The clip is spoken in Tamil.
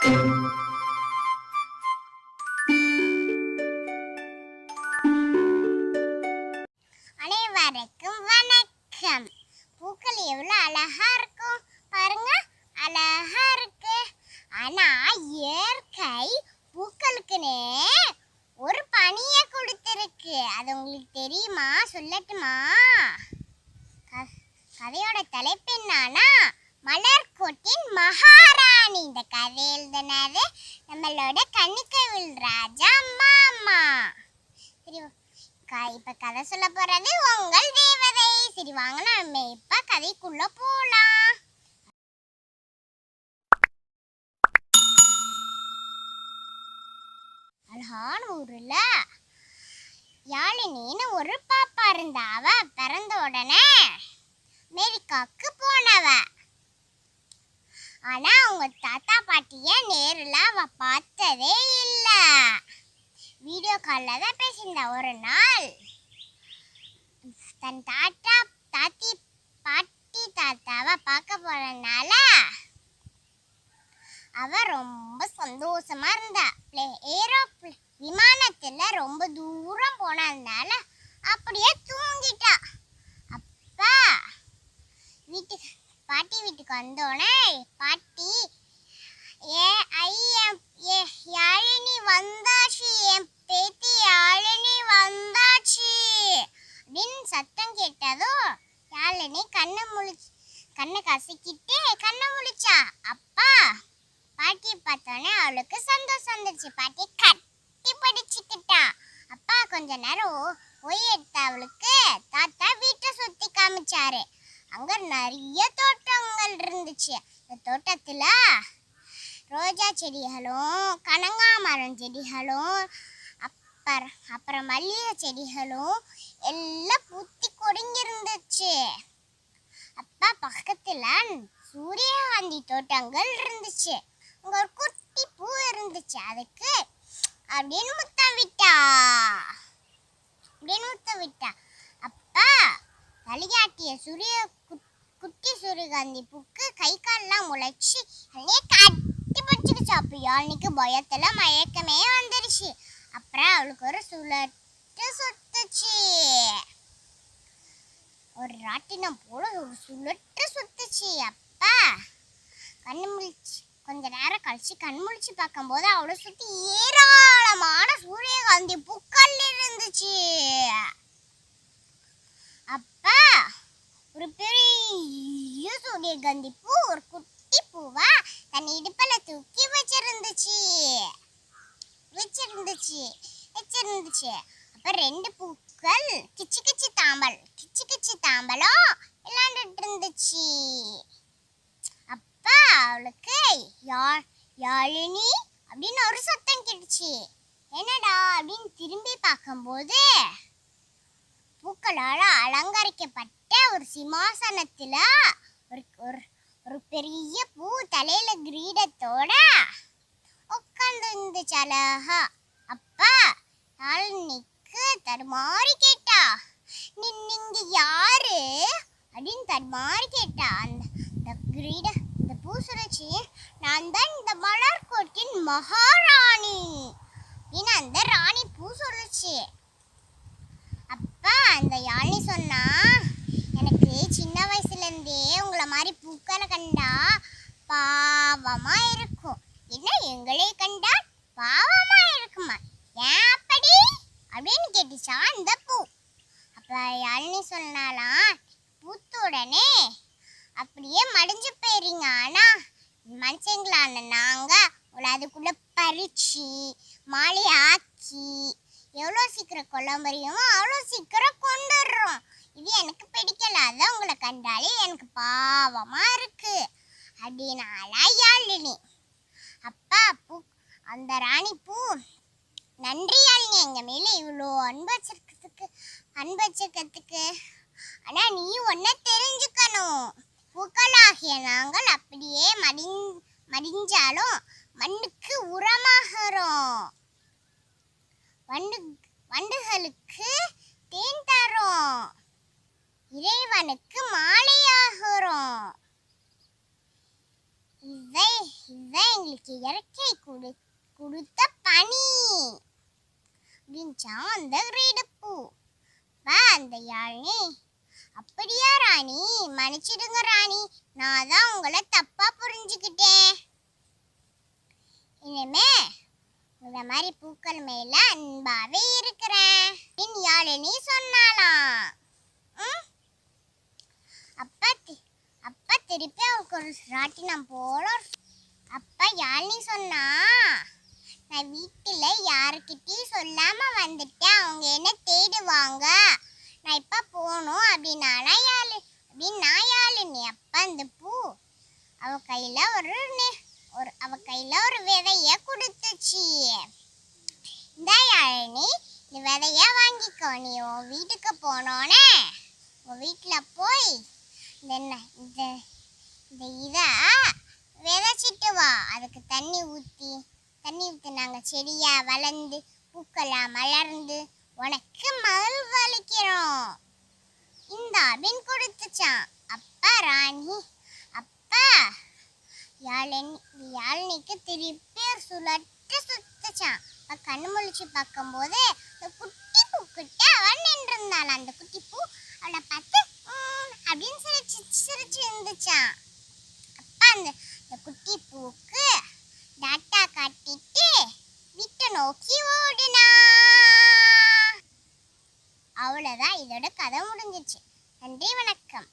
அனைவருக்கும் வணக்கம். பூக்கள் எவ்வளவு அழகா இருக்கும் பாருங்க, அழகா இருக்கு. ஆனா இயற்கை பூக்களுக்குனே ஒரு பணியை கொடுத்திருக்கு. அது உங்களுக்கு தெரியுமா? சொல்லட்டுமா? கதையோட தலைப்பு என்னன்னா, மலர்கோட்டின் மகாராணி. இந்த கதை எழுதினாரு நம்மளோட கன்னிக்கைவில் ராஜா மாமா. சரி, இப்ப கதை சொல்ல போறது உங்கள் தேவதை. சரி வாங்க, நம்ம இப்ப கதைக்குள்ள போலாம். அழகான ஊர்ல யாழினின்னு ஒரு பாப்பா இருந்தா. அவ பிறந்த உடனே அமெரிக்காவுக்கு போனவ. ஆனா அவங்க தாத்தா பாட்டிய நேரில் அவ பார்த்ததே இல்ல. வீடியோ கால்ல தான் பேசியிருந்தா. ஒரு நாள் தன் பாட்டி தாத்தாவை பார்க்க போறதுனால அவ ரொம்ப சந்தோஷமா இருந்தா. விமானத்துல ரொம்ப தூரம் போனதுனால அப்படியே தூங்கிட்டா. அப்பா பாட்டி வீட்டுக்கு வந்தோடனே பாட்டி, யாழினி வந்தாச்சு, என் பேத்தி யாழினி வந்தாச்சு அப்படின்னு சத்தம் கேட்டதும் யாழினி கண்ணை கசக்கிட்டு கண்ணை முழிச்சா. அப்பா பாட்டியை பார்த்தோன்னே அவளுக்கு சந்தோஷம் வந்துருச்சு. பாட்டியை கட்டி படிச்சுக்கிட்டா. அப்பா கொஞ்ச நேரம் ஓய்வு எடுத்த அவளுக்கு தாத்தா வீட்டை சுத்தி காமிச்சாரு. அங்க நிறைய தோட்டங்கள் இருந்துச்சு. அந்த தோட்டத்துல ரோஜா செடிகளும் கனகாமரம் செடிகளும் அப்புறம் மல்லிகை செடிகளும் எல்லாம் பூத்தி கொடுங்கிருந்துச்சு. அப்பா பக்கத்துல சூரியகாந்தி தோட்டங்கள் இருந்துச்சு. அங்க ஒரு குட்டி பூ இருந்துச்சு. அதுக்கு அப்படின்னு முத்தம் விட்டா. அப்பா தலையாட்டிய குட்டி சூரியகாந்தி பூக்கு கை கால்லாம் முளைச்சு கட்டி பிடிச்சிருச்சு. அப்ப யாழினிக்கு பயத்துல மயக்கமே வந்துருச்சு. அப்புறம் அவளுக்கு ஒரு சுழட்டு சுத்துச்சு. ஒரு ராட்டினம் போல ஒரு சுழட்டு சுத்துச்சு. அப்பா கண்ணு முழிச்சு கொஞ்ச நேரம் கழிச்சு கண் முழிச்சு பார்க்கும்போது அவளை சுத்தி ஏராளமான சூரியகாந்தி பூக்கள் இருந்துச்சு. அப்பா ஒரு பெரிய சூரியகாந்தி பூ ஒரு குட்டி பூவா தன் இடுப்புல தூக்கி வச்சிருந்துச்சு. அப்ப ரெண்டு பூக்கள் கிச்சு கிச்சு தாம்பலம் விளையாண்டுட்டு இருந்துச்சு. அப்பா அவளுக்கு யாழினி அப்படின்னு ஒரு சத்தம் கேட்டுச்சு. என்னடா அப்படின்னு திரும்பி பார்க்கும்போது பூக்களால அலங்கரிக்கப்பட்ட ஒரு சிம்மாசனத்துல ஒரு பெரிய பூ தலையில கிரீடத்தோட உட்கார்ந்து இருந்துச்சு அழகா. அப்பா யாழினிக்கு தடுமாறி கேட்டா, நீங்க யாரு அப்படின்னு தடுமாறி கேட்டா. இந்த பூ சொல்லுச்சு, நான் தான் இந்த மலர்கோட்டின் மகாராணி அப்படின்னு அந்த ராணி பூ சொல்லுச்சு. அப்பா அந்த யாழினி சொன்னா, எனக்கு சின்ன வயசுல இருந்தே உங்களை மாதிரி பூக்களை கண்டா பாவமா இருக்கும். என்ன எங்களை கண்டா பாவமா இருக்குமா? ஏன் அப்படி அப்படின்னு கேட்டுச்சா அந்த பூ. அப்ப யாழினி சொன்னாலாம், பூத்த உடனே அப்படியே மடிஞ்சு போயிருங்க. ஆனா மனுஷங்களான நாங்க அதுக்குள்ள பறிச்சு மாலை ஆக்கி எவ்வளோ சீக்கிரம் கொல்ல முடியுமோ அவ்வளோ சீக்கிரம் கொண்டுடுறோம். இது எனக்கு பிடிக்கல. அதான் உங்களை கண்டாலே எனக்கு பாவமா இருக்கு அப்படின்னாலா யாழினி. அப்பா அந்த ராணி பூ, நன்றி யாழினி, எங்க மேல இவ்வளோ அன்பு வச்சிருக்கிறதுக்கு. ஆனா நீ ஒன்ன தெரிஞ்சுக்கணும், பூக்களாகிய நாங்கள் அப்படியே மடிஞ்சாலும் மண்ணுக்கு உரமாகிறோம், வண்டுகளுக்கு தேன் தரோம், இறைவனுக்கு மாலையாகிறோம். இதான் இதான் எங்களுக்கு இயற்கை கொடுத்த பனி அப்படின்ச்சான் அந்த கிரீடப்பூ. அந்த யாழினி, அப்படியா ராணி, மன்னிச்சிடுங்க ராணி, நான் தான் உங்களை தப்பா புரிஞ்சுக்கிட்டேன். இனிமே இந்த மாதிரி பூக்கள் மேல அன்பாவே இருக்கிறேன் யாழினி சொன்னாலாம். அப்பா திருப்பி அவருக்கு ஒரு ராட்டினம் போல. அப்பா யாழினி சொன்னா, நான் வீட்டுல யாருக்கிட்டையும் சொல்லாம வந்துட்டேன், அவங்க என்ன தேடுவாங்க, நான் இப்ப போகணும் அப்படின்னாலாம் யாழினி. அப்பா அந்த பூ அவ கையில ஒரு விதைய கொடுத்துச்சு. இந்த யாழினி, இந்த விதைய வாங்கிக்கோ, நீ உன் வீட்டுக்கு போனோன்னே உன் வீட்டுல போய் இந்த இத விதைச்சிட்டு வா. அதுக்கு தண்ணி ஊத்தினாங்க செடியா வளர்ந்து பூக்களா மலர்ந்து உனக்கு மகிழ்வளிக்கிறோம் இந்த அப்படின்னு கொடுத்துச்சான். அப்பா ராணி யாழினிக்கு திருப்பி ஒரு சுத்துச்சான். கண்ணு முழிச்சு பார்க்கும் போது இந்த குட்டி பூக்கிட்ட அவன் நின்றுருந்தாள். அந்த குட்டி பூ அவளை பார்த்து அப்படின்னு சிரிச்சு இருந்துச்சான். அப்பா அந்த குட்டி பூக்கு டாட்டா காட்டிட்டு வீட்டை நோக்கி ஓடினா. அவ்வளவுதான், இதோட கதை முடிஞ்சிச்சு. நன்றி, வணக்கம்.